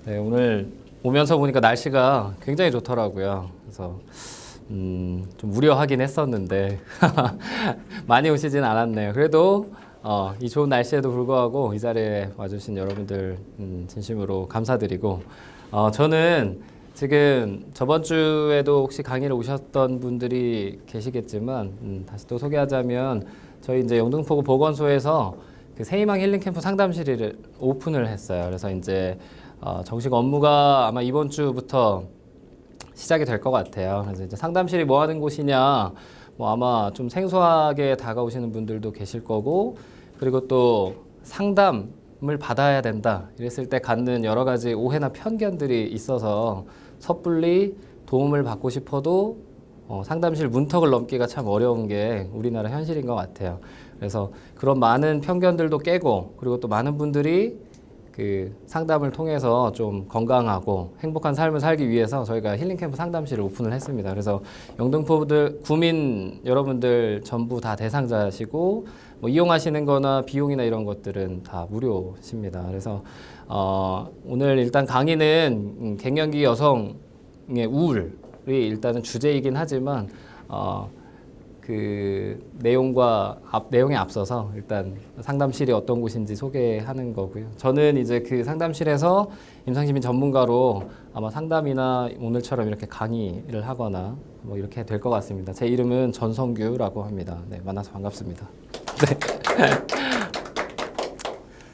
네, 오늘 오면서 보니까 날씨가 굉장히 좋더라고요. 그래서 좀 우려하긴 했었는데 많이 오시진 않았네요. 그래도 이 좋은 날씨에도 불구하고 이 자리에 와주신 여러분들 진심으로 감사드리고 저는 지금 저번 주에도 혹시 강의를 오셨던 분들이 계시겠지만 다시 또 소개하자면 저희 이제 영등포구 보건소에서 그 새희망 힐링 캠프 상담실을 오픈을 했어요. 그래서 이제 정식 업무가 아마 이번 주부터 시작이 될 것 같아요. 그래서 이제 상담실이 뭐 하는 곳이냐, 뭐 아마 좀 생소하게 다가오시는 분들도 계실 거고, 그리고 또 상담을 받아야 된다 이랬을 때 갖는 여러 가지 오해나 편견들이 있어서 섣불리 도움을 받고 싶어도 상담실 문턱을 넘기가 참 어려운 게 우리나라 현실인 것 같아요. 그래서 그런 많은 편견들도 깨고, 그리고 또 많은 분들이 그 상담을 통해서 좀 건강하고 행복한 삶을 살기 위해서 저희가 힐링캠프 상담실을 오픈을 했습니다. 그래서 영등포들 구민 여러분들 전부 다 대상자시고, 뭐 이용하시는 거나 비용이나 이런 것들은 다 무료십니다. 그래서 오늘 일단 강의는 갱년기 여성의 우울이 일단은 주제이긴 하지만 그 내용에 앞서서 일단 상담실이 어떤 곳인지 소개하는 거고요. 저는 이제 그 상담실에서 임상시민 전문가로 아마 상담이나 오늘처럼 이렇게 강의를 하거나 뭐 이렇게 될 것 같습니다. 제 이름은 전성규라고 합니다. 네, 만나서 반갑습니다. 네.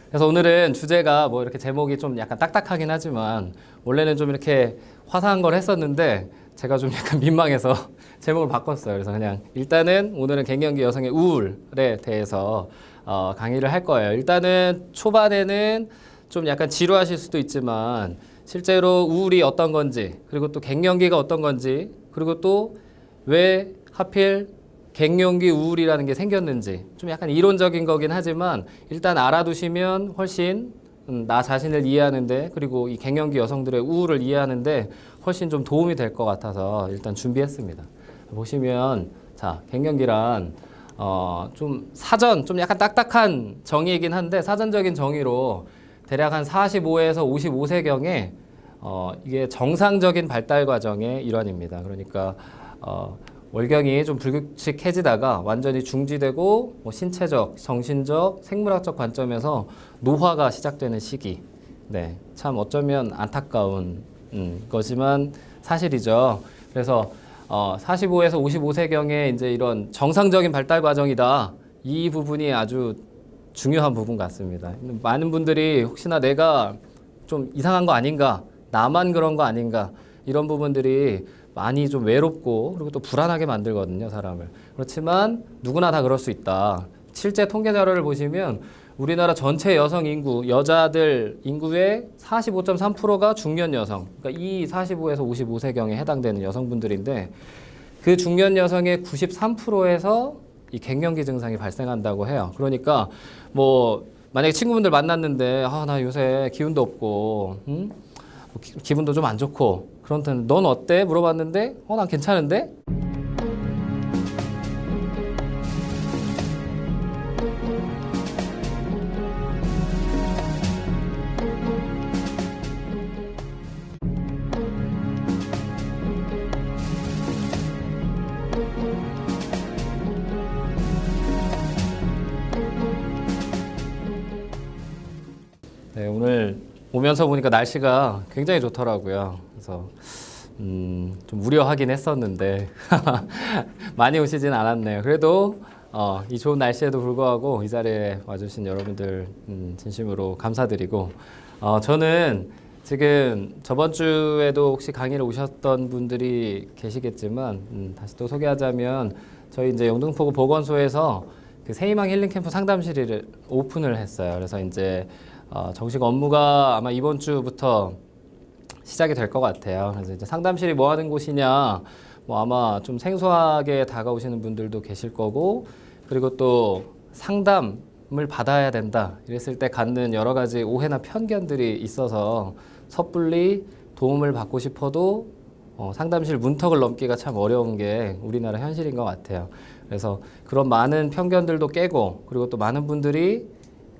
그래서 오늘은 주제가 뭐 이렇게 제목이 좀 약간 딱딱하긴 하지만 원래는 좀 이렇게 화사한 걸 했었는데 제가 좀 약간 민망해서 제목을 바꿨어요. 그래서 그냥 일단은 오늘은 갱년기 여성의 우울에 대해서 강의를 할 거예요. 일단은 초반에는 좀 약간 지루하실 수도 있지만 실제로 우울이 어떤 건지, 그리고 또 갱년기가 어떤 건지, 그리고 또 왜 하필 갱년기 우울이라는 게 생겼는지 좀 약간 이론적인 거긴 하지만 일단 알아두시면 훨씬 나 자신을 이해하는데, 그리고 이 갱년기 여성들의 우울을 이해하는데 훨씬 좀 도움이 될 것 같아서 일단 준비했습니다. 보시면 자, 갱년기란 좀 사전 좀 약간 딱딱한 정의이긴 한데 사전적인 정의로 대략 한 45에서 55세경에 이게 정상적인 발달 과정의 일환입니다. 그러니까 월경이 좀 불규칙해지다가 완전히 중지되고 뭐 신체적, 정신적, 생물학적 관점에서 노화가 시작되는 시기. 네, 참 어쩌면 안타까운 거지만 사실이죠. 그래서 45에서 55세경에 이제 이런 정상적인 발달 과정이다. 이 부분이 아주 중요한 부분 같습니다. 많은 분들이 혹시나 내가 좀 이상한 거 아닌가, 나만 그런 거 아닌가, 이런 부분들이 많이 좀 외롭고 그리고 또 불안하게 만들거든요, 사람을. 그렇지만 누구나 다 그럴 수 있다. 실제 통계 자료를 보시면 우리나라 전체 여성 인구, 여자들 인구의 45.3%가 중년 여성. 그러니까 이 45에서 55세경에 해당되는 여성분들인데 그 중년 여성의 93%에서 이 갱년기 증상이 발생한다고 해요. 그러니까 뭐 만약에 친구분들 만났는데 나 요새 기운도 없고 기분도 좀 안 좋고 그런데 넌 어때? 물어봤는데 난 괜찮은데? 네, 오늘 오면서 보니까 날씨가 굉장히 좋더라고요. 그래서 좀 우려하긴 했었는데 많이 오시진 않았네요. 그래도 이 좋은 날씨에도 불구하고 이 자리에 와주신 여러분들 진심으로 감사드리고 저는 지금 저번 주에도 혹시 강의를 오셨던 분들이 계시겠지만 다시 또 소개하자면 저희 이제 영등포구 보건소에서 그 새희망 힐링 캠프 상담실을 오픈을 했어요. 그래서 이제 정식 업무가 아마 이번 주부터 시작이 될 것 같아요. 그래서 이제 상담실이 뭐 하는 곳이냐, 뭐 아마 좀 생소하게 다가오시는 분들도 계실 거고, 그리고 또 상담을 받아야 된다 이랬을 때 갖는 여러 가지 오해나 편견들이 있어서 섣불리 도움을 받고 싶어도 상담실 문턱을 넘기가 참 어려운 게 우리나라 현실인 것 같아요. 그래서 그런 많은 편견들도 깨고, 그리고 또 많은 분들이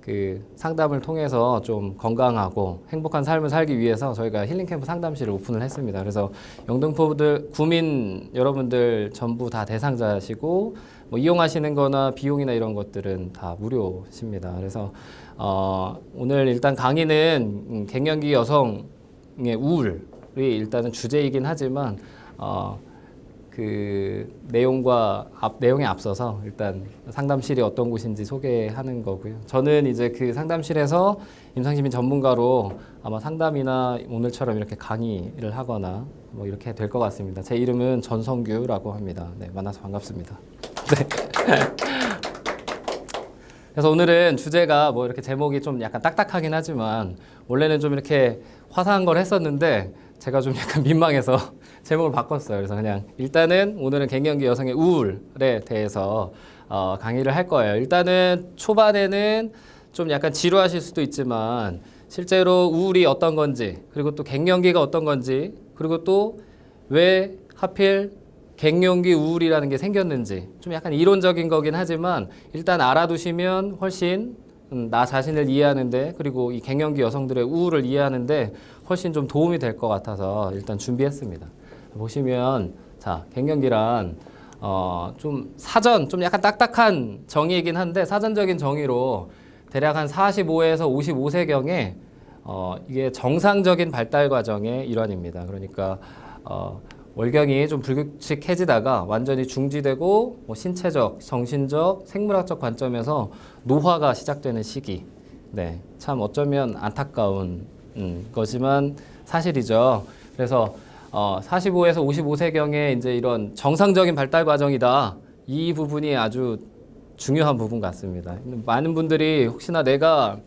그 상담을 통해서 좀 건강하고 행복한 삶을 살기 위해서 저희가 힐링 캠프 상담실을 오픈을 했습니다. 그래서 영등포들 구민 여러분들 전부 다 대상자시고 뭐 이용하시는 거나 비용이나 이런 것들은 다 무료십니다. 그래서 오늘 일단 강의는 갱년기 여성의 우울이 일단은 주제이긴 하지만 그 내용에 앞서서 일단 상담실이 어떤 곳인지 소개하는 거고요. 저는 이제 그 상담실에서 임상시민 전문가로 아마 상담이나 오늘처럼 이렇게 강의를 하거나 뭐 이렇게 될 것 같습니다. 제 이름은 전성규라고 합니다. 네, 만나서 반갑습니다. 네. 그래서 오늘은 주제가 뭐 이렇게 제목이 좀 약간 딱딱하긴 하지만 원래는 좀 이렇게 화사한 걸 했었는데 제가 좀 약간 민망해서 제목을 바꿨어요. 그래서 그냥 일단은 오늘은 갱년기 여성의 우울에 대해서 강의를 할 거예요. 일단은 초반에는 좀 약간 지루하실 수도 있지만 실제로 우울이 어떤 건지 그리고 또 갱년기가 어떤 건지 그리고 또 왜 하필 갱년기 우울이라는 게 생겼는지 좀 약간 이론적인 거긴 하지만 일단 알아두시면 훨씬 나 자신을 이해하는데 그리고 이 갱년기 여성들의 우울을 이해하는데 훨씬 좀 도움이 될 것 같아서 일단 준비했습니다. 보시면 자 갱년기란 좀 사전 좀 약간 딱딱한 정의이긴 한데 사전적인 정의로 대략 한 45에서 55세경에 이게 정상적인 발달 과정의 일환입니다. 그러니까 월경이 좀 불규칙해지다가 완전히 중지되고 뭐 신체적, 정신적, 생물학적 관점에서 노화가 시작되는 시기. 네, 참 어쩌면 안타까운 거지만 사실이죠. 그래서 45에서 55세경에 이제 이런 정상적인 발달 과정이다. 이 부분이 아주 중요한 부분 같습니다. 많은 분들이 혹시나 내가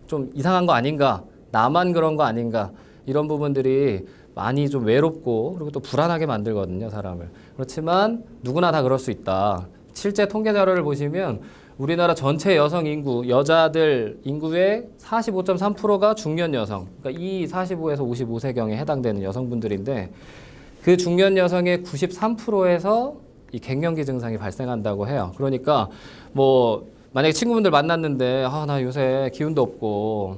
좀 이상한 거 아닌가, 나만 그런 거 아닌가 이런 부분들이 많이 좀 외롭고 그리고 또 불안하게 만들거든요, 사람을. 그렇지만 누구나 다 그럴 수 있다. 실제 통계 자료를 보시면 우리나라 전체 여성 인구, 여자들 인구의 45.3%가 중년 여성. 그러니까 이 45에서 55세경에 해당되는 여성분들인데 그 중년 여성의 93%에서 이 갱년기 증상이 발생한다고 해요. 그러니까 뭐 만약에 친구분들 만났는데 나 요새 기운도 없고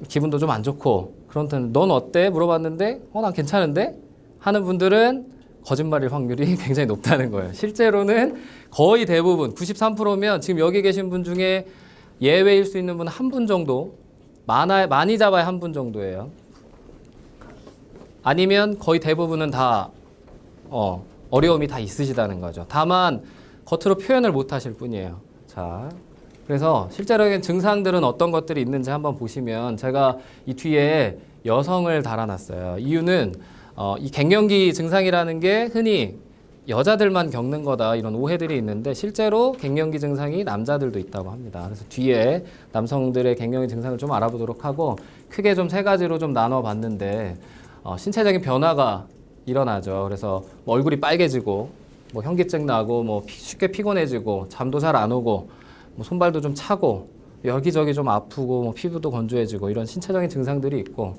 기분도 좀 안 좋고 그런데 넌 어때? 물어봤는데 난 괜찮은데? 하는 분들은 거짓말일 확률이 굉장히 높다는 거예요. 실제로는 거의 대부분 93%면 지금 여기 계신 분 중에 예외일 수 있는 분 한 분 정도 많이 잡아야 한 분 정도예요. 아니면 거의 대부분은 다 어려움이 다 있으시다는 거죠. 다만 겉으로 표현을 못 하실 뿐이에요. 자, 그래서 실제로는 증상들은 어떤 것들이 있는지 한번 보시면 제가 이 뒤에 여성을 달아놨어요. 이유는 이 갱년기 증상이라는 게 흔히 여자들만 겪는 거다 이런 오해들이 있는데 실제로 갱년기 증상이 남자들도 있다고 합니다. 그래서 뒤에 남성들의 갱년기 증상을 좀 알아보도록 하고 크게 좀 세 가지로 좀 나눠봤는데 신체적인 변화가 일어나죠. 그래서 뭐 얼굴이 빨개지고 뭐 현기증 나고 뭐 쉽게 피곤해지고 잠도 잘 안 오고 뭐 손발도 좀 차고 여기저기 좀 아프고 뭐 피부도 건조해지고 이런 신체적인 증상들이 있고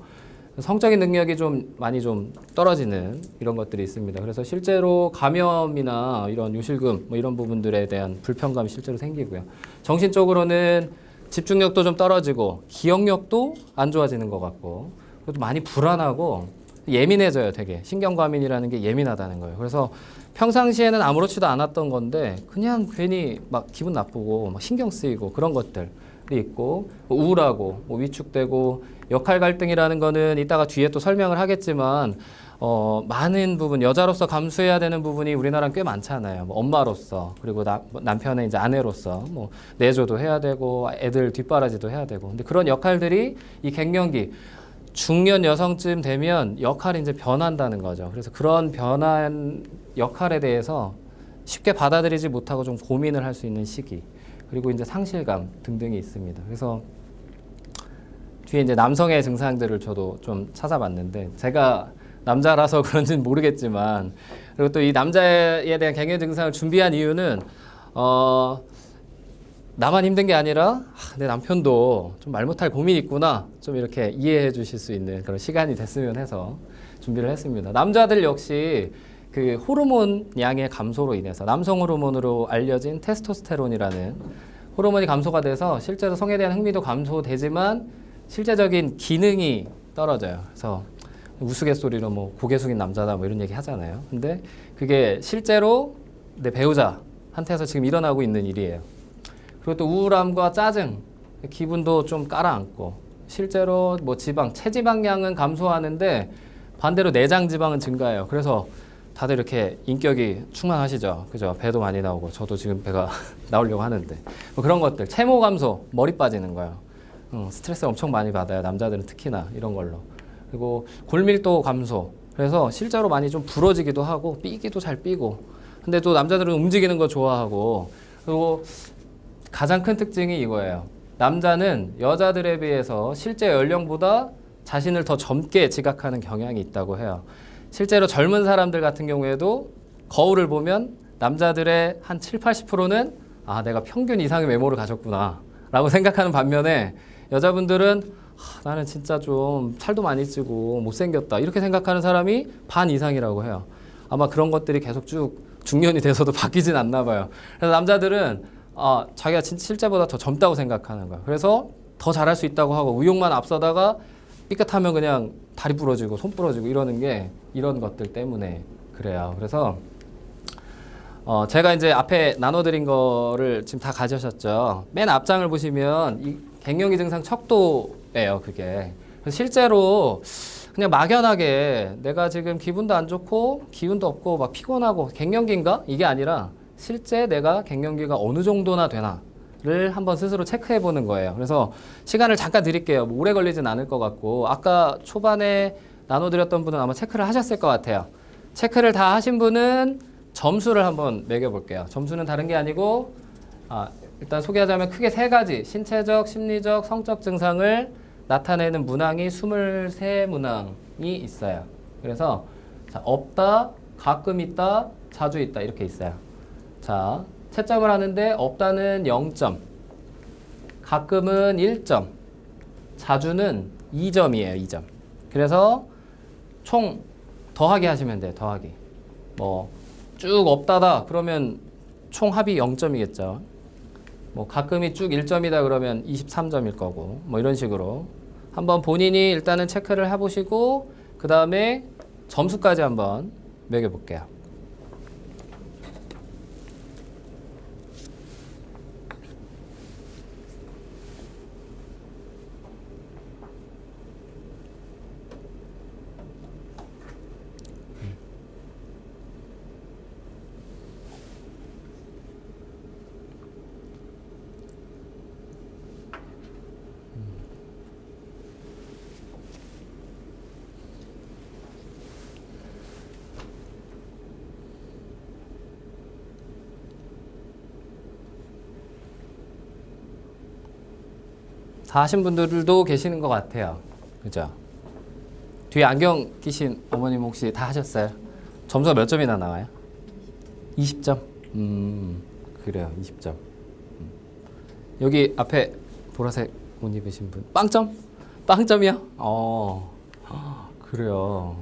성적인 능력이 좀 많이 좀 떨어지는 이런 것들이 있습니다. 그래서 실제로 감염이나 이런 요실금 뭐 이런 부분들에 대한 불편감이 실제로 생기고요. 정신적으로는 집중력도 좀 떨어지고 기억력도 안 좋아지는 것 같고 그것도 많이 불안하고 예민해져요. 되게 신경과민이라는 게 예민하다는 거예요. 그래서 평상시에는 아무렇지도 않았던 건데 그냥 괜히 막 기분 나쁘고 막 신경 쓰이고 그런 것들이 있고 뭐 우울하고 뭐 위축되고 역할 갈등이라는 거는 이따가 뒤에 또 설명을 하겠지만 많은 부분 여자로서 감수해야 되는 부분이 우리나라는 꽤 많잖아요. 뭐 엄마로서 그리고 남편의 이제 아내로서 뭐 내조도 해야 되고 애들 뒷바라지도 해야 되고 근데 그런 역할들이 이 갱년기 중년 여성쯤 되면 역할이 이제 변한다는 거죠. 그래서 그런 변한 역할에 대해서 쉽게 받아들이지 못하고 좀 고민을 할 수 있는 시기. 그리고 이제 상실감 등등이 있습니다. 그래서 뒤에 이제 남성의 증상들을 저도 좀 찾아봤는데 제가 남자라서 그런지는 모르겠지만 그리고 또 이 남자에 대한 갱년 증상을 준비한 이유는 나만 힘든 게 아니라 내 남편도 좀 말 못할 고민이 있구나 좀 이렇게 이해해 주실 수 있는 그런 시간이 됐으면 해서 준비를 했습니다. 남자들 역시 그 호르몬 양의 감소로 인해서 남성 호르몬으로 알려진 테스토스테론이라는 호르몬이 감소가 돼서 실제로 성에 대한 흥미도 감소되지만 실제적인 기능이 떨어져요. 그래서 우스갯소리로 뭐 고개 숙인 남자다 뭐 이런 얘기 하잖아요. 근데 그게 실제로 내 배우자한테서 지금 일어나고 있는 일이에요. 그리고 또 우울함과 짜증, 기분도 좀 깔아앉고 실제로 뭐 지방, 체지방량은 감소하는데 반대로 내장 지방은 증가해요. 그래서 다들 이렇게 인격이 충만하시죠. 그죠? 배도 많이 나오고 저도 지금 배가 나오려고 하는데 뭐 그런 것들, 체모 감소, 머리 빠지는 거예요. 스트레스 엄청 많이 받아요. 남자들은 특히나 이런 걸로. 그리고 골밀도 감소. 그래서 실제로 많이 좀 부러지기도 하고 삐기도 잘 삐고. 근데 또 남자들은 움직이는 거 좋아하고. 그리고 가장 큰 특징이 이거예요. 남자는 여자들에 비해서 실제 연령보다 자신을 더 젊게 지각하는 경향이 있다고 해요. 실제로 젊은 사람들 같은 경우에도 거울을 보면 남자들의 한 7, 80%는 아, 내가 평균 이상의 외모를 가졌구나 라고 생각하는 반면에 여자분들은 나는 진짜 좀 살도 많이 찌고 못생겼다 이렇게 생각하는 사람이 반 이상이라고 해요. 아마 그런 것들이 계속 쭉 중년이 돼서도 바뀌진 않나 봐요. 그래서 남자들은 자기가 실제보다 더 젊다고 생각하는 거야. 그래서 더 잘할 수 있다고 하고 의욕만 앞서다가 삐끗하면 그냥 다리 부러지고 손 부러지고 이러는 게 이런 것들 때문에 그래요. 그래서 제가 이제 앞에 나눠드린 거를 지금 다 가져오셨죠. 맨 앞장을 보시면 이 갱년기 증상 척도예요. 그게. 그래서 실제로 그냥 막연하게 내가 지금 기분도 안 좋고 기운도 없고 막 피곤하고 갱년기인가? 이게 아니라 실제 내가 갱년기가 어느 정도나 되나를 한번 스스로 체크해 보는 거예요. 그래서 시간을 잠깐 드릴게요. 뭐 오래 걸리진 않을 것 같고 아까 초반에 나눠드렸던 분은 아마 체크를 하셨을 것 같아요. 체크를 다 하신 분은 점수를 한번 매겨볼게요. 점수는 다른 게 아니고 일단 소개하자면 크게 세 가지 신체적, 심리적, 성적 증상을 나타내는 문항이 23문항이 있어요. 그래서 자, 없다, 가끔 있다, 자주 있다 이렇게 있어요. 자, 채점을 하는데 없다는 0점, 가끔은 1점, 자주는 2점이에요. 2점. 그래서 총 더하기 하시면 돼요. 더하기. 뭐 쭉 없다다 그러면 총 합이 0점이겠죠. 뭐 가끔이 쭉 1점이다 그러면 23점일 거고 뭐 이런 식으로 한번 본인이 일단은 체크를 해보시고 그 다음에 점수까지 한번 매겨볼게요. 다 하신 분들도 계시는 것 같아요. 그죠? 뒤에 안경 끼신 어머님 혹시 다 하셨어요? 점수가 몇 점이나 나와요? 20점? 그래요. 20점. 여기 앞에 보라색 옷 입으신 분. 빵점? 빵점이요? 그래요.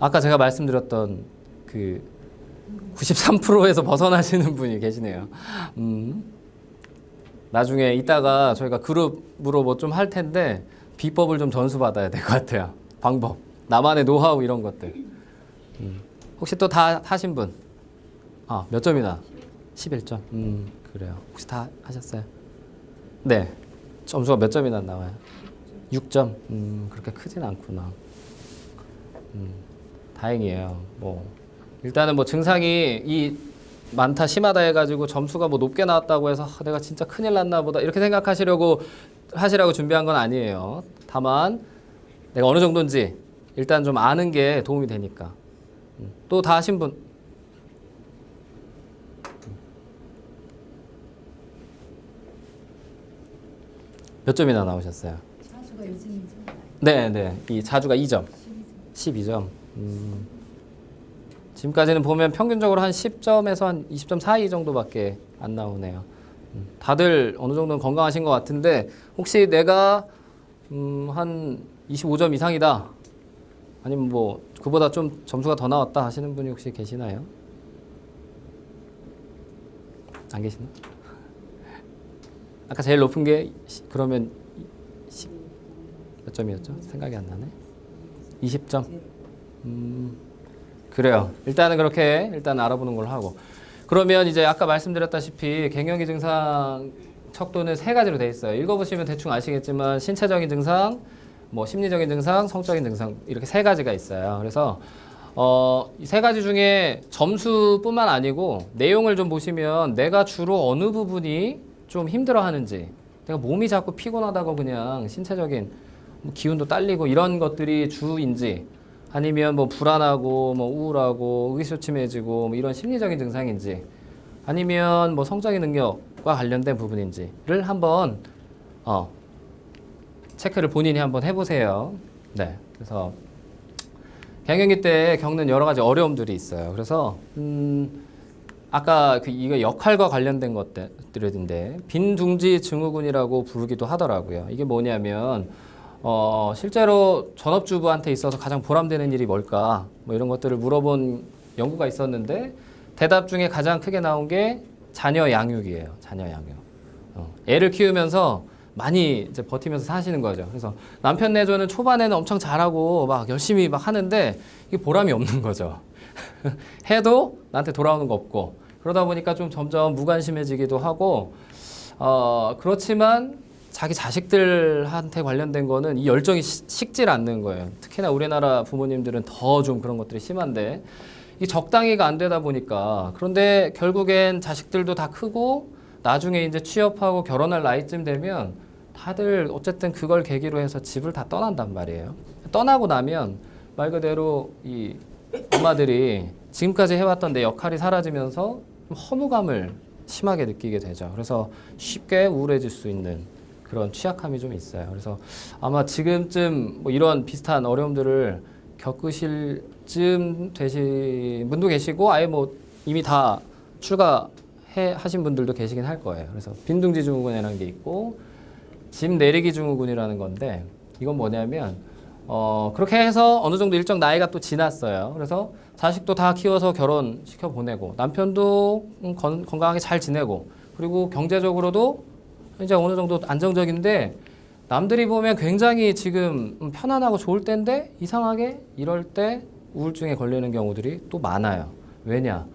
아까 제가 말씀드렸던 그 93%에서 벗어나시는 분이 계시네요. 나중에 이따가 저희가 그룹으로 뭐 좀 할 텐데 비법을 좀 전수 받아야 될 것 같아요. 방법, 나만의 노하우 이런 것들. 혹시 또 다 하신 분? 몇 점이나? 11점. 그래요. 혹시 다 하셨어요? 네. 점수가 몇 점이나 나와요? 6점. 그렇게 크진 않구나. 다행이에요. 뭐 일단은 뭐 증상이 많다 심하다 해가지고 점수가 뭐 높게 나왔다고 해서 내가 진짜 큰일 났나 보다 이렇게 생각하시라고 준비한 건 아니에요. 다만 내가 어느 정도인지 일단 좀 아는 게 도움이 되니까. 또 다 하신 분? 몇 점이나 나오셨어요? 자주가 요즘 네. 이 자주가 2점. 12점. 지금까지는 보면 평균적으로 한 10점에서 한 20점 사이 정도밖에 안 나오네요. 다들 어느 정도는 건강하신 것 같은데 혹시 내가 한 25점 이상이다 아니면 뭐 그보다 좀 점수가 더 나왔다 하시는 분이 혹시 계시나요? 안 계시나? 아까 제일 높은 게 그러면 몇 점이었죠? 생각이 안 나네. 20점. 그래요. 일단은 그렇게 일단 알아보는 걸로 하고. 그러면 이제 아까 말씀드렸다시피 갱년기 증상 척도는 세 가지로 돼 있어요. 읽어보시면 대충 아시겠지만 신체적인 증상, 뭐 심리적인 증상, 성적인 증상 이렇게 세 가지가 있어요. 그래서 이 세 가지 중에 점수뿐만 아니고 내용을 좀 보시면 내가 주로 어느 부분이 좀 힘들어하는지, 내가 몸이 자꾸 피곤하다고 그냥 신체적인 뭐 기운도 딸리고 이런 것들이 주인지, 아니면 뭐 불안하고 뭐 우울하고 의기소침해지고 뭐 이런 심리적인 증상인지, 아니면 뭐 성적인 능력과 관련된 부분인지를 한번 체크를 본인이 한번 해보세요. 네, 그래서 갱년기 때 겪는 여러 가지 어려움들이 있어요. 그래서 아까 이거 역할과 관련된 것들인데 빈둥지 증후군이라고 부르기도 하더라고요. 이게 뭐냐면 실제로 전업주부한테 있어서 가장 보람되는 일이 뭘까? 뭐 이런 것들을 물어본 연구가 있었는데 대답 중에 가장 크게 나온 게 자녀 양육이에요. 자녀 양육. 애를 키우면서 많이 이제 버티면서 사시는 거죠. 그래서 남편 내조는 초반에는 엄청 잘하고 막 열심히 막 하는데 이게 보람이 없는 거죠. 해도 나한테 돌아오는 거 없고 그러다 보니까 좀 점점 무관심해지기도 하고 그렇지만 자기 자식들한테 관련된 거는 이 열정이 식질 않는 거예요. 특히나 우리나라 부모님들은 더 좀 그런 것들이 심한데 이게 적당히가 안 되다 보니까 그런데 결국엔 자식들도 다 크고 나중에 이제 취업하고 결혼할 나이쯤 되면 다들 어쨌든 그걸 계기로 해서 집을 다 떠난단 말이에요. 떠나고 나면 말 그대로 이 엄마들이 지금까지 해왔던 내 역할이 사라지면서 허무감을 심하게 느끼게 되죠. 그래서 쉽게 우울해질 수 있는 그런 취약함이 좀 있어요. 그래서 아마 지금쯤 뭐 이런 비슷한 어려움들을 겪으실 쯤 되신 분도 계시고 아예 뭐 이미 다 하신 분들도 계시긴 할 거예요. 그래서 빈둥지 증후군이라는 게 있고 짐 내리기 증후군이라는 건데 이건 뭐냐면 그렇게 해서 어느 정도 일정 나이가 또 지났어요. 그래서 자식도 다 키워서 결혼시켜 보내고 남편도 건강하게 잘 지내고 그리고 경제적으로도 이제 어느 정도 안정적인데 남들이 보면 굉장히 지금 편안하고 좋을 때인데 이상하게 이럴 때 우울증에 걸리는 경우들이 또 많아요. 왜냐?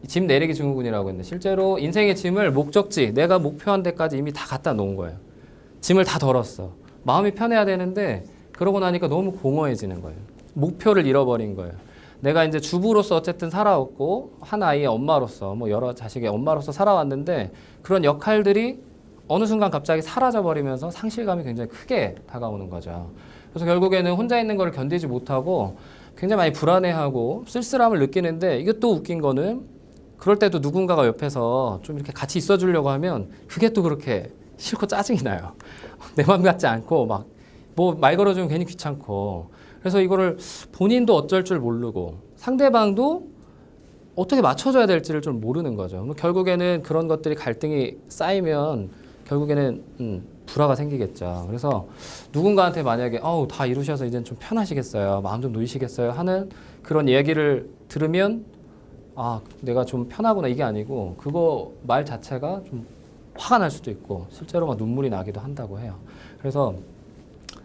짐 내리기 증후군이라고 했는데 실제로 인생의 짐을 목적지, 내가 목표한 데까지 이미 다 갖다 놓은 거예요. 짐을 다 덜었어. 마음이 편해야 되는데 그러고 나니까 너무 공허해지는 거예요. 목표를 잃어버린 거예요. 내가 이제 주부로서 어쨌든 살아왔고 한 아이의 엄마로서 뭐 여러 자식의 엄마로서 살아왔는데 그런 역할들이 어느 순간 갑자기 사라져버리면서 상실감이 굉장히 크게 다가오는 거죠. 그래서 결국에는 혼자 있는 걸 견디지 못하고 굉장히 많이 불안해하고 쓸쓸함을 느끼는데 이게 또 웃긴 거는 그럴 때도 누군가가 옆에서 좀 이렇게 같이 있어 주려고 하면 그게 또 그렇게 싫고 짜증이 나요. 내 맘 같지 않고 막 뭐 말 걸어주면 괜히 귀찮고 그래서 이거를 본인도 어쩔 줄 모르고 상대방도 어떻게 맞춰줘야 될지를 좀 모르는 거죠. 결국에는 그런 것들이 갈등이 쌓이면 결국에는 불화가 생기겠죠. 그래서 누군가한테 만약에 다 이루셔서 이제는 좀 편하시겠어요. 마음 좀 놓이시겠어요. 하는 그런 얘기를 들으면 내가 좀 편하구나 이게 아니고 그거 말 자체가 좀 화가 날 수도 있고 실제로 막 눈물이 나기도 한다고 해요. 그래서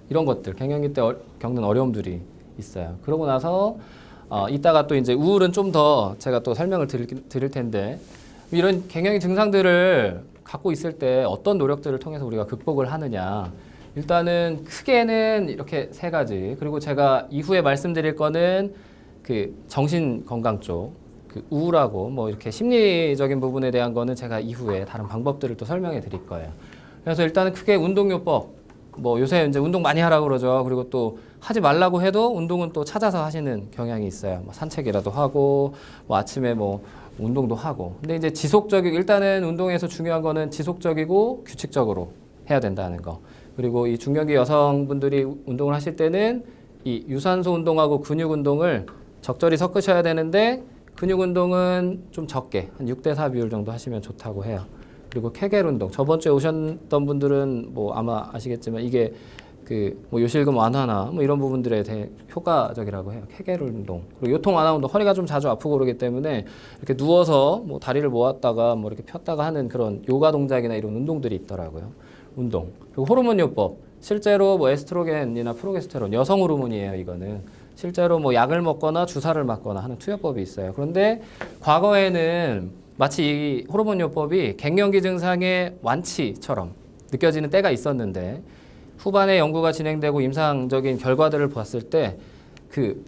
이런 것들 갱년기 때 겪는 어려움들이 있어요. 그러고 나서 이따가 또 이제 우울은 좀 더 제가 또 설명을 드릴 텐데 이런 갱년기 증상들을 갖고 있을 때 어떤 노력들을 통해서 우리가 극복을 하느냐. 일단은 크게는 이렇게 세 가지. 그리고 제가 이후에 말씀드릴 거는 그 정신 건강 쪽, 그 우울하고 뭐 이렇게 심리적인 부분에 대한 거는 제가 이후에 다른 방법들을 또 설명해 드릴 거예요. 그래서 일단은 크게 운동요법. 뭐 요새 이제 운동 많이 하라고 그러죠. 그리고 또 하지 말라고 해도 운동은 또 찾아서 하시는 경향이 있어요. 뭐 산책이라도 하고, 뭐 아침에 뭐 운동도 하고. 근데 이제 일단은 운동에서 중요한 거는 지속적이고 규칙적으로 해야 된다는 거. 그리고 이 중년기 여성분들이 운동을 하실 때는 이 유산소 운동하고 근육 운동을 적절히 섞으셔야 되는데 근육 운동은 좀 적게 한 6대4 비율 정도 하시면 좋다고 해요. 그리고 케겔 운동. 저번 주에 오셨던 분들은 뭐 아마 아시겠지만 이게 그 뭐 요실금 완화나 뭐 이런 부분들에 대해 효과적이라고 해요. 케겔 운동. 그리고 요통 완화 운동, 허리가 좀 자주 아프고 그러기 때문에 이렇게 누워서 뭐 다리를 모았다가 뭐 이렇게 폈다가 하는 그런 요가 동작이나 이런 운동들이 있더라고요. 운동. 그리고 호르몬 요법. 실제로 뭐 에스트로겐이나 프로게스테론, 여성 호르몬이에요, 이거는. 실제로 뭐 약을 먹거나 주사를 맞거나 하는 투여법이 있어요. 그런데 과거에는 마치 이 호르몬 요법이 갱년기 증상의 완치처럼 느껴지는 때가 있었는데 후반에 연구가 진행되고 임상적인 결과들을 봤을 때 그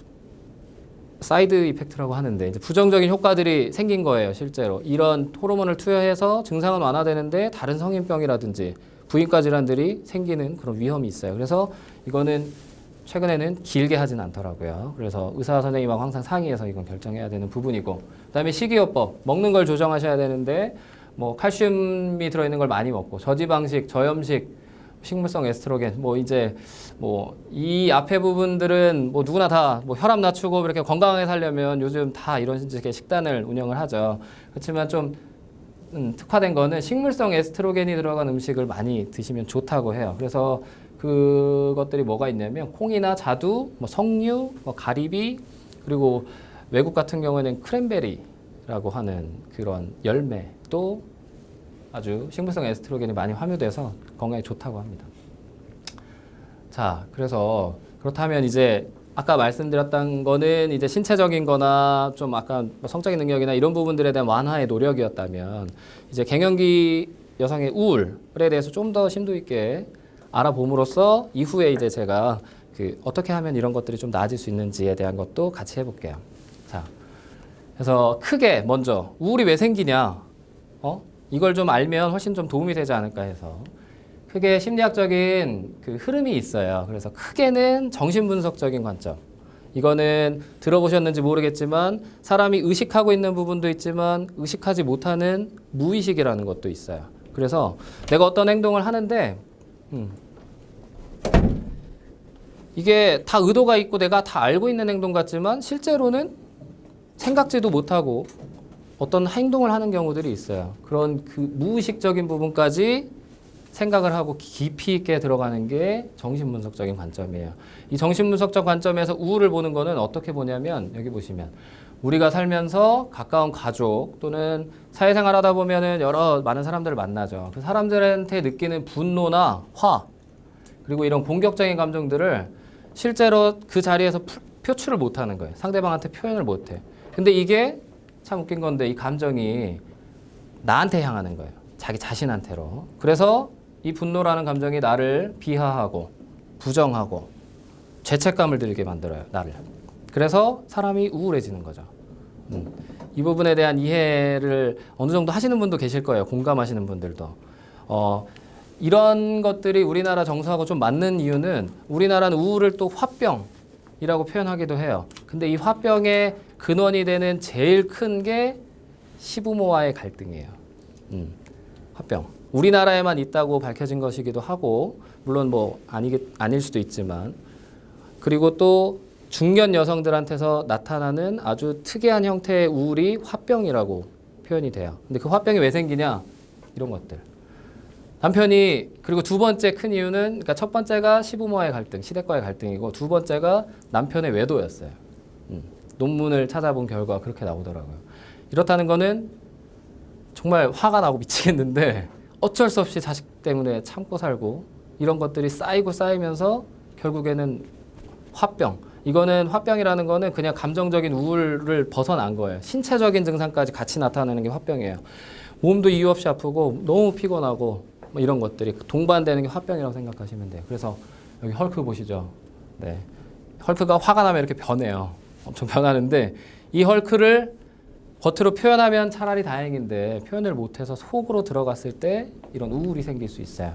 사이드 이펙트라고 하는데 이제 부정적인 효과들이 생긴 거예요, 실제로. 이런 호르몬을 투여해서 증상은 완화되는데 다른 성인병이라든지 부인과 질환들이 생기는 그런 위험이 있어요. 그래서 이거는 최근에는 길게 하진 않더라고요. 그래서 의사 선생님하고 항상 상의해서 이건 결정해야 되는 부분이고, 그다음에 식이요법, 먹는 걸 조정하셔야 되는데 뭐 칼슘이 들어있는 걸 많이 먹고 저지방식, 저염식, 식물성 에스트로겐, 뭐 이제 뭐 이 앞에 부분들은 뭐 누구나 다 뭐 혈압 낮추고 이렇게 건강하게 살려면 요즘 다 이런 식의 식단을 운영을 하죠. 그렇지만 좀 특화된 거는 식물성 에스트로겐이 들어간 음식을 많이 드시면 좋다고 해요. 그래서 그것들이 뭐가 있냐면 콩이나 자두, 뭐 석류, 뭐 가리비, 그리고 외국 같은 경우에는 크랜베리라고 하는 그런 열매도 아주 식물성 에스트로겐이 많이 함유돼서 건강에 좋다고 합니다. 자, 그래서 그렇다면 이제 아까 말씀드렸던 거는 이제 신체적인 거나 좀 아까 뭐 성적인 능력이나 이런 부분들에 대한 완화의 노력이었다면 이제 갱년기 여성의 우울에 대해서 좀 더 심도 있게 알아봄으로써 이후에 이제 제가 그 어떻게 하면 이런 것들이 좀 나아질 수 있는지에 대한 것도 같이 해볼게요. 자, 그래서 크게 먼저 우울이 왜 생기냐? 이걸 좀 알면 훨씬 좀 도움이 되지 않을까 해서 크게 심리학적인 그 흐름이 있어요. 그래서 크게는 정신분석적인 관점. 이거는 들어보셨는지 모르겠지만 사람이 의식하고 있는 부분도 있지만 의식하지 못하는 무의식이라는 것도 있어요. 그래서 내가 어떤 행동을 하는데 이게 다 의도가 있고 내가 다 알고 있는 행동 같지만 실제로는 생각지도 못하고 어떤 행동을 하는 경우들이 있어요. 그런 그 무의식적인 부분까지 생각을 하고 깊이 있게 들어가는 게 정신분석적인 관점이에요. 이 정신분석적 관점에서 우울을 보는 거는 어떻게 보냐면 여기 보시면 우리가 살면서 가까운 가족 또는 사회생활 하다 보면은 여러 많은 사람들을 만나죠. 그 사람들한테 느끼는 분노나 화 그리고 이런 공격적인 감정들을 실제로 그 자리에서 표출을 못하는 거예요. 상대방한테 표현을 못해. 근데 이게 참 웃긴 건데 이 감정이 나한테 향하는 거예요. 자기 자신한테로. 그래서 이 분노라는 감정이 나를 비하하고 부정하고 죄책감을 들게 만들어요. 나를. 그래서 사람이 우울해지는 거죠. 이 부분에 대한 이해를 어느 정도 하시는 분도 계실 거예요. 공감하시는 분들도. 이런 것들이 우리나라 정서하고 좀 맞는 이유는 우리나라는 우울을 또 화병이라고 표현하기도 해요. 근데 이 화병의 근원이 되는 제일 큰 게 시부모와의 갈등이에요. 화병. 우리나라에만 있다고 밝혀진 것이기도 하고 물론 뭐 아닐 수도 있지만 그리고 또 중년 여성들한테서 나타나는 아주 특이한 형태의 우울이 화병이라고 표현이 돼요. 근데 그 화병이 왜 생기냐? 이런 것들. 남편이 그리고 두 번째 큰 이유는 그러니까 첫 번째가 시부모와의 갈등, 시댁과의 갈등이고 두 번째가 남편의 외도였어요. 논문을 찾아본 결과 그렇게 나오더라고요. 이렇다는 거는 정말 화가 나고 미치겠는데 어쩔 수 없이 자식 때문에 참고 살고 이런 것들이 쌓이고 쌓이면서 결국에는 화병. 이거는 화병이라는 거는 그냥 감정적인 우울을 벗어난 거예요. 신체적인 증상까지 같이 나타나는 게 화병이에요. 몸도 이유 없이 아프고 너무 피곤하고 뭐 이런 것들이 동반되는 게 화병이라고 생각하시면 돼요. 그래서 여기 헐크 보시죠. 네. 헐크가 화가 나면 이렇게 변해요. 엄청 변하는데 이 헐크를 겉으로 표현하면 차라리 다행인데 표현을 못해서 속으로 들어갔을 때 이런 우울이 생길 수 있어요.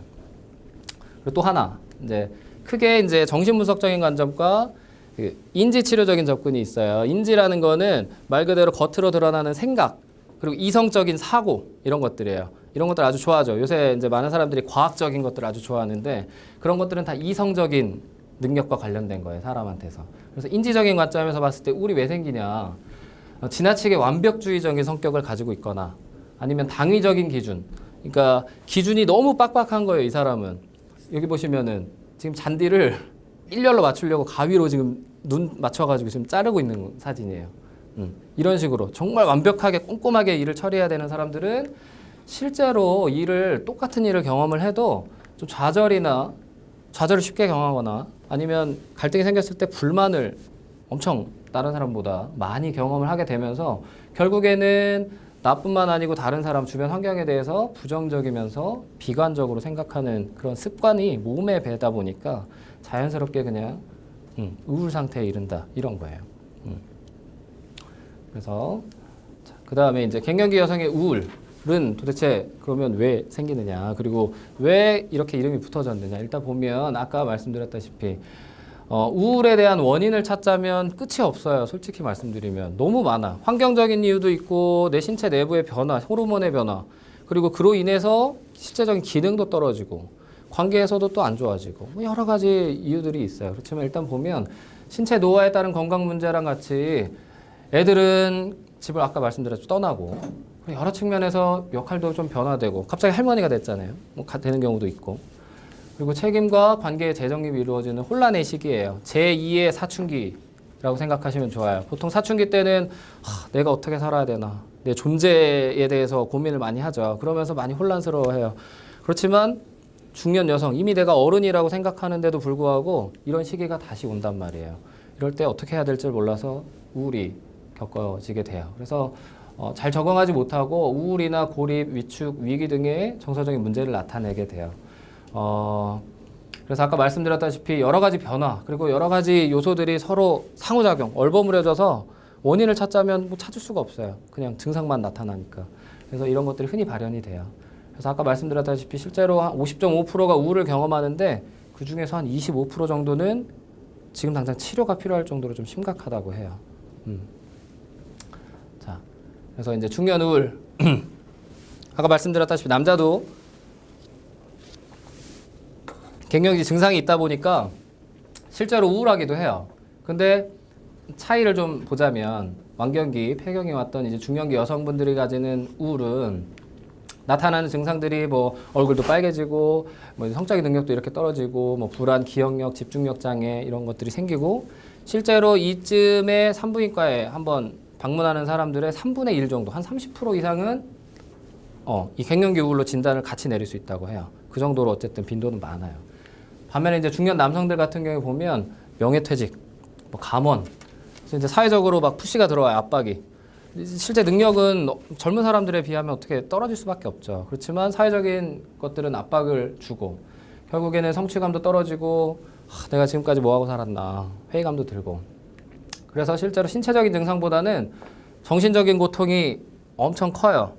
그리고 또 하나 이제 크게 이제 정신분석적인 관점과 그 인지치료적인 접근이 있어요. 인지라는 거는 말 그대로 겉으로 드러나는 생각 그리고 이성적인 사고 이런 것들이에요. 이런 것들 아주 좋아하죠. 요새 이제 많은 사람들이 과학적인 것들을 아주 좋아하는데 그런 것들은 다 이성적인 능력과 관련된 거예요. 사람한테서. 그래서 인지적인 관점에서 봤을 때 우울이 왜 생기냐. 지나치게 완벽주의적인 성격을 가지고 있거나 아니면 당위적인 기준. 그러니까 기준이 너무 빡빡한 거예요. 이 사람은. 여기 보시면은 지금 잔디를 일렬로 맞추려고 가위로 지금 눈 맞춰가지고 지금 자르고 있는 사진이에요. 이런 식으로 정말 완벽하게 꼼꼼하게 일을 처리해야 되는 사람들은 실제로 똑같은 일을 경험을 해도 좀 좌절을 쉽게 경험하거나 아니면 갈등이 생겼을 때 불만을 엄청 다른 사람보다 많이 경험을 하게 되면서 결국에는 나뿐만 아니고 다른 사람 주변 환경에 대해서 부정적이면서 비관적으로 생각하는 그런 습관이 몸에 배다 보니까 자연스럽게 그냥 우울 상태에 이른다 이런 거예요. 그래서 그 다음에 이제 갱년기 여성의 우울은 도대체 그러면 왜 생기느냐, 그리고 왜 이렇게 이름이 붙어졌느냐. 일단 보면 아까 말씀드렸다시피 우울에 대한 원인을 찾자면 끝이 없어요. 솔직히 말씀드리면 너무 많아. 환경적인 이유도 있고 내 신체 내부의 변화, 호르몬의 변화, 그리고 그로 인해서 실제적인 기능도 떨어지고 관계에서도 또 안 좋아지고 뭐 여러 가지 이유들이 있어요. 그렇지만 일단 보면 신체 노화에 따른 건강 문제랑 같이 애들은 집을 아까 말씀드렸죠, 떠나고 여러 측면에서 역할도 좀 변화되고 갑자기 할머니가 됐잖아요. 뭐 되는 경우도 있고. 그리고 책임과 관계의 재정립이 이루어지는 혼란의 시기예요. 제2의 사춘기라고 생각하시면 좋아요. 보통 사춘기 때는 내가 어떻게 살아야 되나, 내 존재에 대해서 고민을 많이 하죠. 그러면서 많이 혼란스러워해요. 그렇지만 중년 여성, 이미 내가 어른이라고 생각하는데도 불구하고 이런 시기가 다시 온단 말이에요. 이럴 때 어떻게 해야 될지 몰라서 우울이 겪어지게 돼요. 그래서 잘 적응하지 못하고 우울이나 고립, 위축, 위기 등의 정서적인 문제를 나타내게 돼요. 그래서 아까 말씀드렸다시피 여러 가지 변화, 그리고 여러 가지 요소들이 서로 상호작용, 얼버무려져서 원인을 찾자면 뭐 찾을 수가 없어요. 그냥 증상만 나타나니까. 그래서 이런 것들이 흔히 발현이 돼요. 그래서 아까 말씀드렸다시피 실제로 한 50.5%가 우울을 경험하는데 그 중에서 한 25% 정도는 지금 당장 치료가 필요할 정도로 좀 심각하다고 해요. 자, 그래서 이제 중년 우울. 아까 말씀드렸다시피 남자도 갱년기 증상이 있다 보니까 실제로 우울하기도 해요. 근데 차이를 좀 보자면 완경기, 폐경이 왔던 이제 중년기 여성분들이 가지는 우울은 나타나는 증상들이 뭐 얼굴도 빨개지고 뭐 성적인 능력도 이렇게 떨어지고 뭐 불안, 기억력, 집중력 장애 이런 것들이 생기고 실제로 이쯤에 산부인과에 한번 방문하는 사람들의 3분의 1 정도, 한 30% 이상은 이 갱년기 우울로 진단을 같이 내릴 수 있다고 해요. 그 정도로 어쨌든 빈도는 많아요. 반면에 이제 중년 남성들 같은 경우에 보면 명예퇴직, 뭐 감원, 그래서 이제 사회적으로 막 푸시가 들어와요, 압박이. 실제 능력은 젊은 사람들에 비하면 어떻게 떨어질 수밖에 없죠. 그렇지만 사회적인 것들은 압박을 주고 결국에는 성취감도 떨어지고 내가 지금까지 뭐하고 살았나 회의감도 들고 그래서 실제로 신체적인 증상보다는 정신적인 고통이 엄청 커요.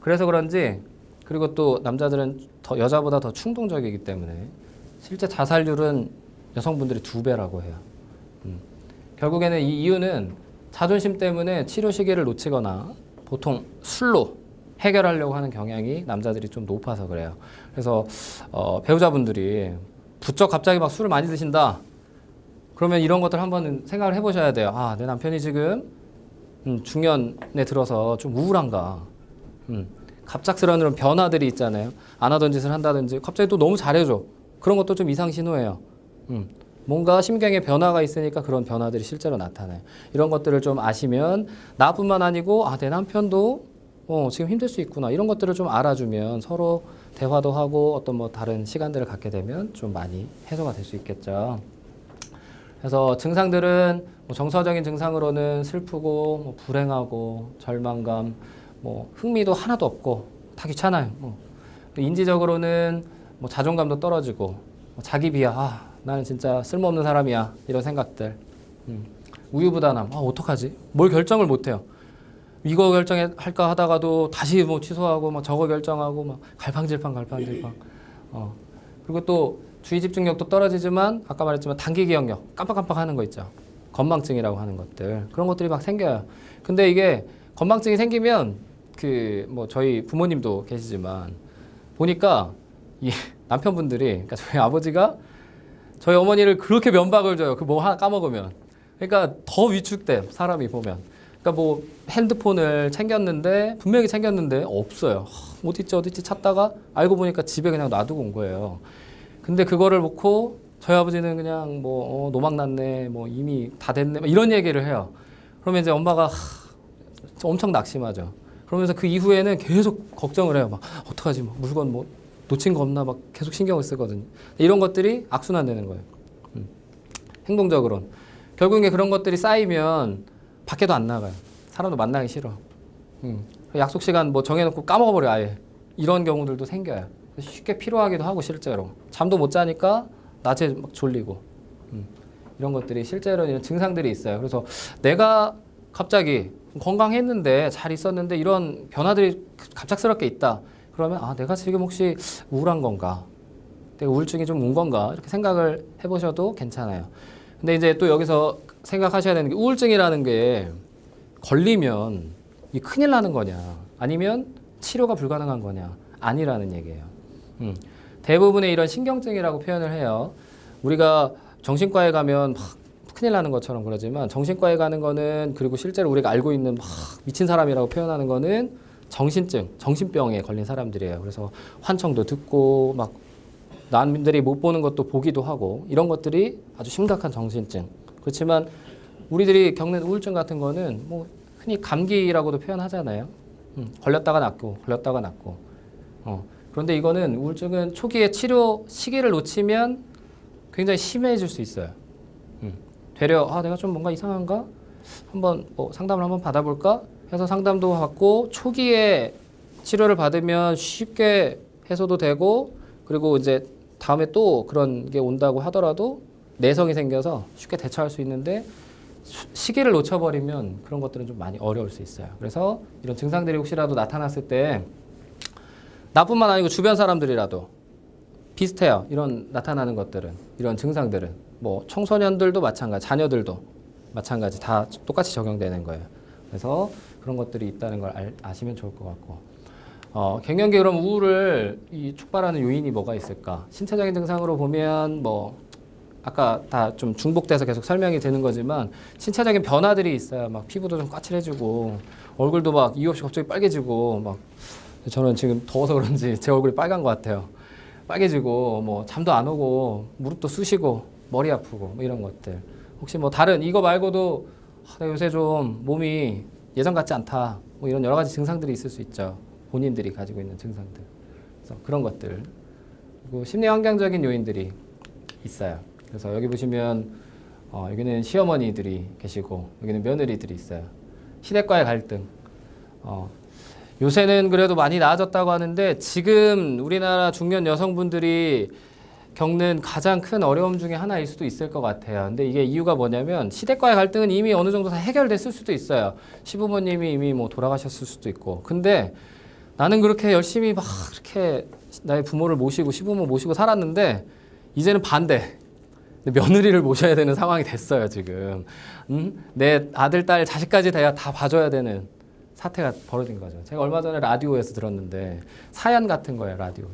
그래서 그런지 그리고 또 남자들은 여자보다 더 충동적이기 때문에 실제 자살률은 여성분들이 2배라고 해요. 결국에는 이 이유는 자존심 때문에 치료 시기를 놓치거나 보통 술로 해결하려고 하는 경향이 남자들이 좀 높아서 그래요. 그래서 배우자분들이 부쩍 갑자기 막 술을 많이 드신다. 그러면 이런 것들 한번 생각을 해보셔야 돼요. 내 남편이 지금 중년에 들어서 좀 우울한가. 갑작스러운 이런 변화들이 있잖아요. 안 하던 짓을 한다든지 갑자기 또 너무 잘해줘. 그런 것도 좀 이상 신호예요. 뭔가 심경의 변화가 있으니까 그런 변화들이 실제로 나타나요. 이런 것들을 좀 아시면 나뿐만 아니고 내 남편도 지금 힘들 수 있구나. 이런 것들을 좀 알아주면 서로 대화도 하고 어떤 뭐 다른 시간들을 갖게 되면 좀 많이 해소가 될 수 있겠죠. 그래서 증상들은 뭐 정서적인 증상으로는 슬프고 뭐 불행하고 절망감, 뭐 흥미도 하나도 없고 다 귀찮아요. 인지적으로는 뭐 자존감도 떨어지고 뭐 자기 비하, 나는 진짜 쓸모없는 사람이야 이런 생각들. 우유부단함, 어떡하지? 뭘 결정을 못해요. 이거 결정할까 하다가도 다시 뭐 취소하고 막 저거 결정하고 막 갈팡질팡. 그리고 또 주의 집중력도 떨어지지만 아까 말했지만 단기 기억력 깜빡깜빡 하는 거 있죠. 건망증이라고 하는 것들, 그런 것들이 막 생겨요. 근데 이게 건망증이 생기면 뭐 저희 부모님도 계시지만 보니까 이 남편분들이, 그러니까 저희 아버지가 저희 어머니를 그렇게 면박을 줘요. 그 뭐 하나 까먹으면. 그러니까 더 위축돼, 사람이 보면. 그러니까 뭐 핸드폰을 분명히 챙겼는데 없어요. 어디 있지 찾다가 알고 보니까 집에 그냥 놔두고 온 거예요. 근데 그거를 놓고 저희 아버지는 그냥 뭐 노막 났네, 뭐 이미 다 됐네, 막 이런 얘기를 해요. 그러면 이제 엄마가 엄청 낙심하죠. 그러면서 그 이후에는 계속 걱정을 해요. 막 어떡하지, 뭐 물건 뭐 놓친 거 없나 막 계속 신경을 쓰거든요. 이런 것들이 악순환되는 거예요. 행동적으로는. 결국에 그런 것들이 쌓이면 밖에도 안 나가요. 사람도 만나기 싫어. 약속 시간 뭐 정해놓고 까먹어버려 아예. 이런 경우들도 생겨요. 쉽게 피로하기도 하고 실제로. 잠도 못 자니까 낮에 막 졸리고. 이런 것들이 실제로 이런 증상들이 있어요. 그래서 내가 갑자기 건강했는데 잘 있었는데 이런 변화들이 갑작스럽게 있다. 그러면 내가 지금 혹시 우울한 건가? 내가 우울증이 좀 온 건가? 이렇게 생각을 해보셔도 괜찮아요. 근데 이제 또 여기서 생각하셔야 되는 게 우울증이라는 게 걸리면 이 큰일 나는 거냐? 아니면 치료가 불가능한 거냐? 아니라는 얘기예요. 대부분의 이런 신경증이라고 표현을 해요. 우리가 정신과에 가면 막 큰일 나는 것처럼 그러지만 정신과에 가는 거는 그리고 실제로 우리가 알고 있는 막 미친 사람이라고 표현하는 거는 정신증, 정신병에 걸린 사람들이에요. 그래서 환청도 듣고 막 남들이 못 보는 것도 보기도 하고 이런 것들이 아주 심각한 정신증. 그렇지만 우리들이 겪는 우울증 같은 거는 뭐 흔히 감기라고도 표현하잖아요. 걸렸다가 낫고 걸렸다가 낫고. 그런데 이거는 우울증은 초기에 치료 시기를 놓치면 굉장히 심해질 수 있어요. 되려 내가 좀 뭔가 이상한가? 한번 뭐 상담을 한번 받아볼까? 해서 상담도 받고 초기에 치료를 받으면 쉽게 해소도 되고 그리고 이제 다음에 또 그런 게 온다고 하더라도 내성이 생겨서 쉽게 대처할 수 있는데 시기를 놓쳐버리면 그런 것들은 좀 많이 어려울 수 있어요. 그래서 이런 증상들이 혹시라도 나타났을 때 나뿐만 아니고 주변 사람들이라도 비슷해요. 이런 나타나는 것들은 이런 증상들은 뭐 청소년들도 마찬가지, 자녀들도 마찬가지 다 똑같이 적용되는 거예요. 그래서 그런 것들이 있다는 걸 아시면 좋을 것 같고 갱년기 그럼 우울을 촉발하는 요인이 뭐가 있을까? 신체적인 증상으로 보면 뭐 아까 다 좀 중복돼서 계속 설명이 되는 거지만 신체적인 변화들이 있어요. 막 피부도 좀 까칠해지고 얼굴도 막 이유 없이 갑자기 빨개지고 막 저는 지금 더워서 그런지 제 얼굴이 빨간 것 같아요. 빨개지고 뭐 잠도 안 오고 무릎도 쑤시고 머리 아프고 뭐 이런 것들. 혹시 뭐 다른 이거 말고도 내가 요새 좀 몸이 예전 같지 않다. 뭐 이런 여러 가지 증상들이 있을 수 있죠. 본인들이 가지고 있는 증상들. 그래서 그런 것들. 그리고 심리 환경적인 요인들이 있어요. 그래서 여기 보시면 여기는 시어머니들이 계시고 여기는 며느리들이 있어요. 시댁과의 갈등. 요새는 그래도 많이 나아졌다고 하는데 지금 우리나라 중년 여성분들이 겪는 가장 큰 어려움 중에 하나일 수도 있을 것 같아요. 근데 이게 이유가 뭐냐면 시댁과의 갈등은 이미 어느 정도 다 해결됐을 수도 있어요. 시부모님이 이미 뭐 돌아가셨을 수도 있고. 근데 나는 그렇게 열심히 막 이렇게 나의 부모를 모시고 시부모 모시고 살았는데 이제는 반대. 며느리를 모셔야 되는 상황이 됐어요, 지금. 내 아들, 딸, 자식까지 다 봐줘야 되는 사태가 벌어진 거죠. 제가 얼마 전에 라디오에서 들었는데 사연 같은 거예요, 라디오.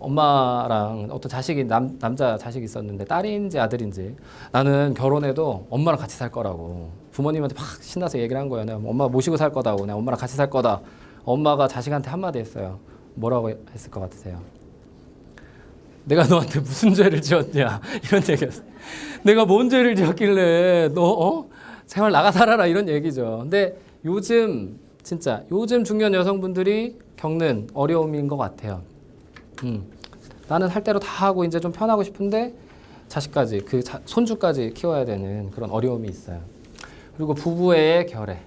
엄마랑 어떤 자식이 남자 자식이 있었는데 딸인지 아들인지 나는 결혼해도 엄마랑 같이 살 거라고 부모님한테 막 신나서 얘기를 한 거예요. 내가 엄마 모시고 살 거다고 내가 엄마랑 같이 살 거다. 엄마가 자식한테 한마디 했어요. 뭐라고 했을 것 같으세요? 내가 너한테 무슨 죄를 지었냐 이런 얘기였어요. 내가 뭔 죄를 지었길래 너 제발 나가 살아라 이런 얘기죠. 근데 요즘 진짜 요즘 중년 여성분들이 겪는 어려움인 것 같아요. 나는 할 대로 다 하고 이제 좀 편하고 싶은데 자식까지 손주까지 키워야 되는 그런 어려움이 있어요. 그리고 부부의 결애.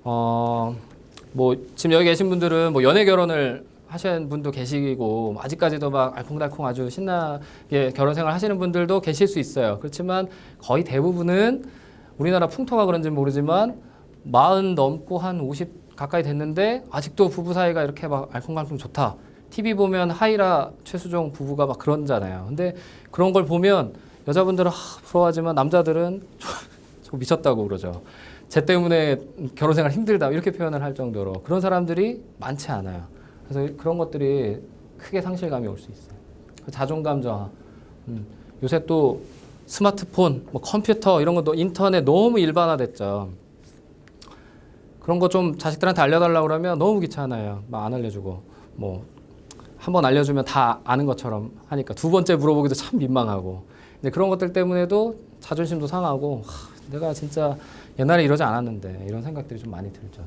뭐 지금 여기 계신 분들은 뭐 연애 결혼을 하시는 분도 계시고 아직까지도 막 알콩달콩 아주 신나게 결혼 생활 하시는 분들도 계실 수 있어요. 그렇지만 거의 대부분은 우리나라 풍토가 그런지 모르지만 40 넘고 한 50 가까이 됐는데 아직도 부부 사이가 이렇게 막 알콩달콩 좋다. TV 보면 하이라 최수종 부부가 막 그런잖아요. 근데 그런 걸 보면 여자분들은 부러워하지만 남자들은 저 미쳤다고 그러죠. 쟤 때문에 결혼 생활 힘들다 이렇게 표현을 할 정도로 그런 사람들이 많지 않아요. 그래서 그런 것들이 크게 상실감이 올 수 있어요. 자존감 저하. 요새 또 스마트폰, 뭐 컴퓨터 이런 것도 인터넷 너무 일반화됐죠. 그런 거 좀 자식들한테 알려달라고 그러면 너무 귀찮아요. 막 안 알려주고 뭐 한 번 알려주면 다 아는 것처럼 하니까 두 번째 물어보기도 참 민망하고 근데 그런 것들 때문에도 자존심도 상하고 내가 진짜 옛날에 이러지 않았는데 이런 생각들이 좀 많이 들죠.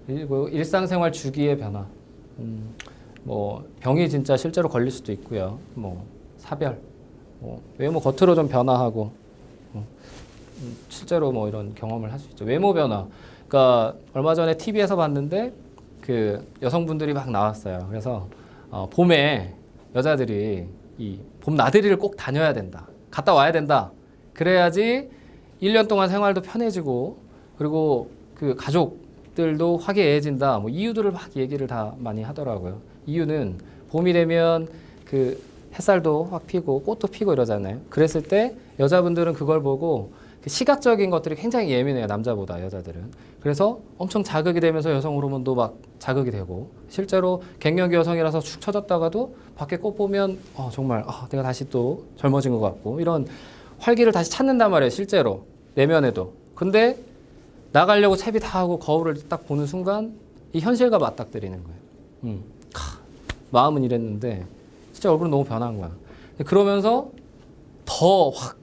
그리고 일상생활 주기의 변화, 뭐 병이 진짜 실제로 걸릴 수도 있고요. 뭐 사별, 뭐 외모 겉으로 좀 변화하고 실제로 뭐 이런 경험을 할 수 있죠. 외모 변화. 그러니까 얼마 전에 TV에서 봤는데 그 여성분들이 막 나왔어요. 그래서 봄에 여자들이 이 봄 나들이를 꼭 다녀야 된다. 갔다 와야 된다. 그래야지 1년 동안 생활도 편해지고 그리고 그 가족들도 화기애애해진다. 뭐 이유들을 막 얘기를 다 많이 하더라고요. 이유는 봄이 되면 그 햇살도 확 피고 꽃도 피고 이러잖아요. 그랬을 때 여자분들은 그걸 보고 그 시각적인 것들이 굉장히 예민해요. 남자보다 여자들은. 그래서 엄청 자극이 되면서 여성 호르몬도 막 자극이 되고 실제로 갱년기 여성이라서 축 처졌다가도 밖에 꽃 보면 정말 내가 다시 또 젊어진 것 같고 이런 활기를 다시 찾는단 말이에요. 실제로 내면에도. 근데 나가려고 채비 다 하고 거울을 딱 보는 순간 이 현실과 맞닥뜨리는 거예요. 마음은 이랬는데 진짜 얼굴은 너무 변한 거야. 그러면서 더 확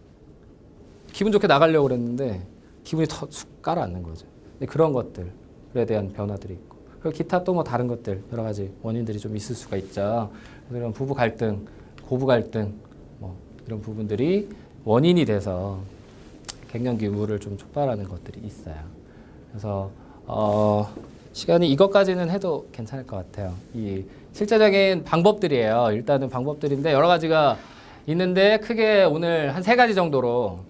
기분 좋게 나가려고 그랬는데 기분이 더 쑥 가라앉는 거죠. 그런 것들에 대한 변화들이 있고 그리고 기타 또 뭐 다른 것들 여러 가지 원인들이 좀 있을 수가 있죠. 그래서 이런 부부 갈등, 고부 갈등 뭐 이런 부분들이 원인이 돼서 갱년기 우울을 좀 촉발하는 것들이 있어요. 그래서 시간이 이것까지는 해도 괜찮을 것 같아요. 이 실제적인 방법들이에요. 일단은 방법들인데 여러 가지가 있는데 크게 오늘 한 3가지 정도로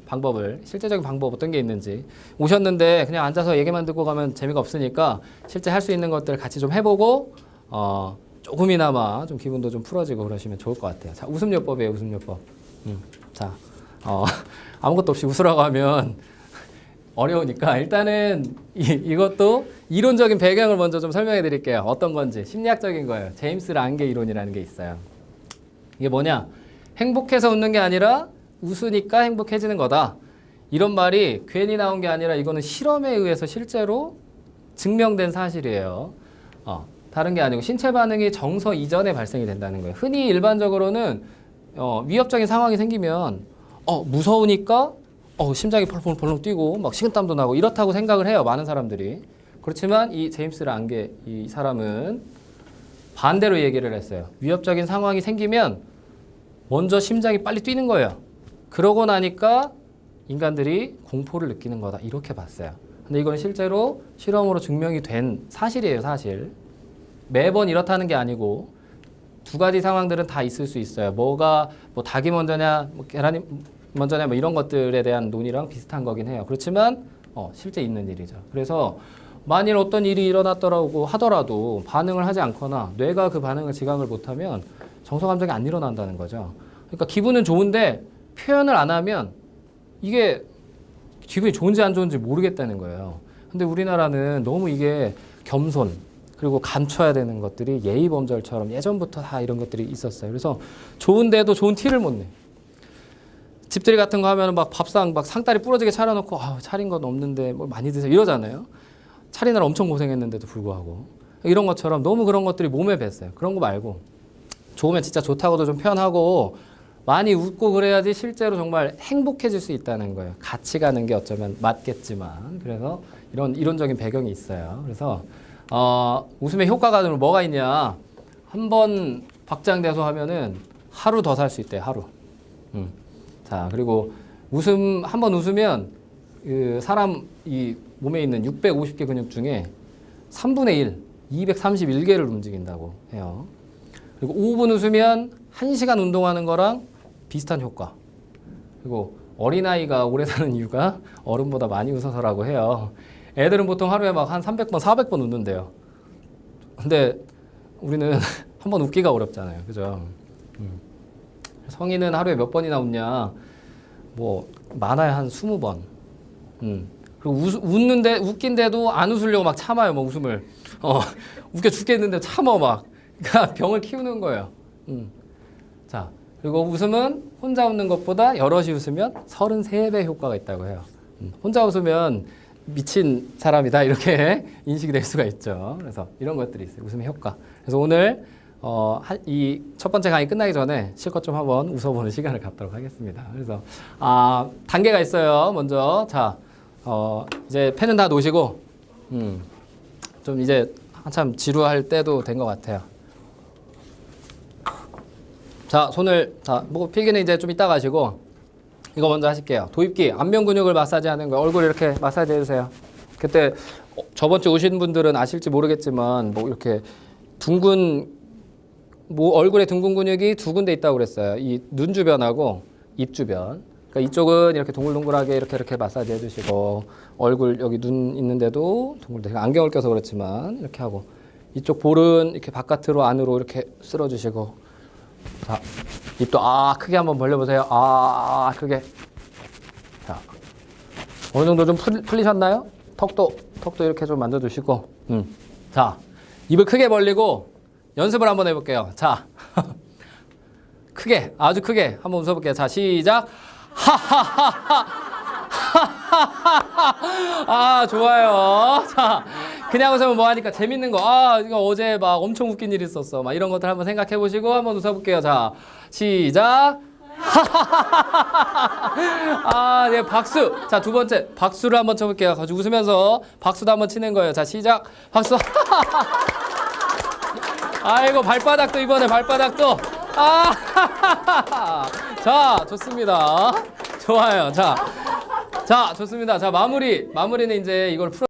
방법을 실제적인 방법 어떤 게 있는지 오셨는데 그냥 앉아서 얘기만 듣고 가면 재미가 없으니까 실제 할 수 있는 것들 같이 좀 해보고 조금이나마 좀 기분도 좀 풀어지고 그러시면 좋을 것 같아요. 자, 웃음요법이에요. 웃음요법. 자, 아무것도 없이 웃으라고 하면 어려우니까 일단은 이것도 이론적인 배경을 먼저 좀 설명해 드릴게요. 어떤 건지 심리학적인 거예요. 제임스 란게 이론이라는 게 있어요. 이게 뭐냐? 행복해서 웃는 게 아니라 웃으니까 행복해지는 거다. 이런 말이 괜히 나온 게 아니라 이거는 실험에 의해서 실제로 증명된 사실이에요. 다른 게 아니고 신체 반응이 정서 이전에 발생이 된다는 거예요. 흔히 일반적으로는 위협적인 상황이 생기면 무서우니까 심장이 펄펄펄 뛰고 막 식은땀도 나고 이렇다고 생각을 해요. 많은 사람들이. 그렇지만 이 제임스 란게 이 사람은 반대로 얘기를 했어요. 위협적인 상황이 생기면 먼저 심장이 빨리 뛰는 거예요. 그러고 나니까 인간들이 공포를 느끼는 거다. 이렇게 봤어요. 근데 이건 실제로 실험으로 증명이 된 사실이에요. 사실. 매번 이렇다는 게 아니고 2가지 상황들은 다 있을 수 있어요. 뭐가 뭐 닭이 먼저냐, 뭐 계란이 먼저냐 뭐 이런 것들에 대한 논의랑 비슷한 거긴 해요. 그렇지만 실제 있는 일이죠. 그래서 만일 어떤 일이 일어났더라고 하더라도 반응을 하지 않거나 뇌가 그 반응을 지각을 못하면 정서 감정이 안 일어난다는 거죠. 그러니까 기분은 좋은데 표현을 안 하면 이게 기분이 좋은지 안 좋은지 모르겠다는 거예요. 근데 우리나라는 너무 이게 겸손 그리고 감춰야 되는 것들이 예의범절처럼 예전부터 다 이런 것들이 있었어요. 그래서 좋은데도 좋은 티를 못 내. 집들이 같은 거 하면 막 밥상 막 상다리 부러지게 차려놓고 차린 건 없는데 뭐 많이 드세요 이러잖아요. 차리느라 엄청 고생했는데도 불구하고 이런 것처럼 너무 그런 것들이 몸에 뱄어요. 그런 거 말고 좋으면 진짜 좋다고도 좀 표현하고 많이 웃고 그래야지 실제로 정말 행복해질 수 있다는 거예요. 같이 가는 게 어쩌면 맞겠지만 그래서 이런 이론적인 배경이 있어요. 그래서 웃음의 효과가 뭐가 있냐? 한 번 박장대소 하면은 하루 더 살 수 있대요. 하루. 자 그리고 웃음 한 번 웃으면 그 사람 이 몸에 있는 650개 근육 중에 3분의 1, 231개를 움직인다고 해요. 그리고 5분 웃으면 1시간 운동하는 거랑 비슷한 효과. 그리고 어린아이가 오래 사는 이유가 어른보다 많이 웃어서라고 해요. 애들은 보통 하루에 막 한 300번, 400번 웃는데요. 근데 우리는 한 번 웃기가 어렵잖아요. 그죠? 성인은 하루에 몇 번이나 웃냐? 뭐 많아야 한 20번. 그리고 웃는데 웃긴데도 안 웃으려고 막 참아요. 뭐 웃음을. 웃겨 죽겠는데 참아 막. 그러니까 병을 키우는 거예요. 자, 그리고 웃음은 혼자 웃는 것보다 여럿이 웃으면 33배 효과가 있다고 해요. 혼자 웃으면 미친 사람이다 이렇게 인식이 될 수가 있죠. 그래서 이런 것들이 있어요. 웃음의 효과. 그래서 오늘 이 첫 번째 강의 끝나기 전에 실컷 좀 한번 웃어보는 시간을 갖도록 하겠습니다. 그래서 단계가 있어요. 먼저 자, 이제 펜은 다 놓으시고 좀 이제 한참 지루할 때도 된 것 같아요. 자, 손을 뭐 필기는 이제 좀 이따가 하시고 이거 먼저 하실게요. 도입기, 안면 근육을 마사지하는 거 얼굴 이렇게 마사지 해주세요. 그때 저번 주 오신 분들은 아실지 모르겠지만 뭐 이렇게 둥근 뭐 얼굴에 둥근 근육이 두 군데 있다고 그랬어요. 이 눈 주변하고 입 주변. 그러니까 이쪽은 이렇게 동글동글하게 이렇게 마사지 해주시고 얼굴 여기 눈 있는데도 동글동글 안경을 껴서 그렇지만 이렇게 하고 이쪽 볼은 이렇게 바깥으로 안으로 이렇게 쓸어주시고 자 입도 크게 한번 벌려보세요. 크게. 자 어느 정도 좀 풀리셨나요? 턱도 이렇게 좀 만져주시고 자 입을 크게 벌리고 연습을 한번 해볼게요. 자, 크게, 아주 크게 한번 웃어볼게요. 자, 시작. 좋아요. 자, 그냥 웃으면 뭐하니까 재밌는 거. 이거 어제 막 엄청 웃긴 일 있었어. 막 이런 것들 한번 생각해 보시고 한번 웃어볼게요. 자, 시작. 네, 박수. 자, 두 번째 박수를 한번 쳐볼게요. 같이 웃으면서 박수도 한번 치는 거예요. 자, 시작. 박수. 아이고 발바닥도 이번에 발바닥도 자 좋습니다. 좋아요. 자 좋습니다. 자 마무리는 이제 이걸 풀어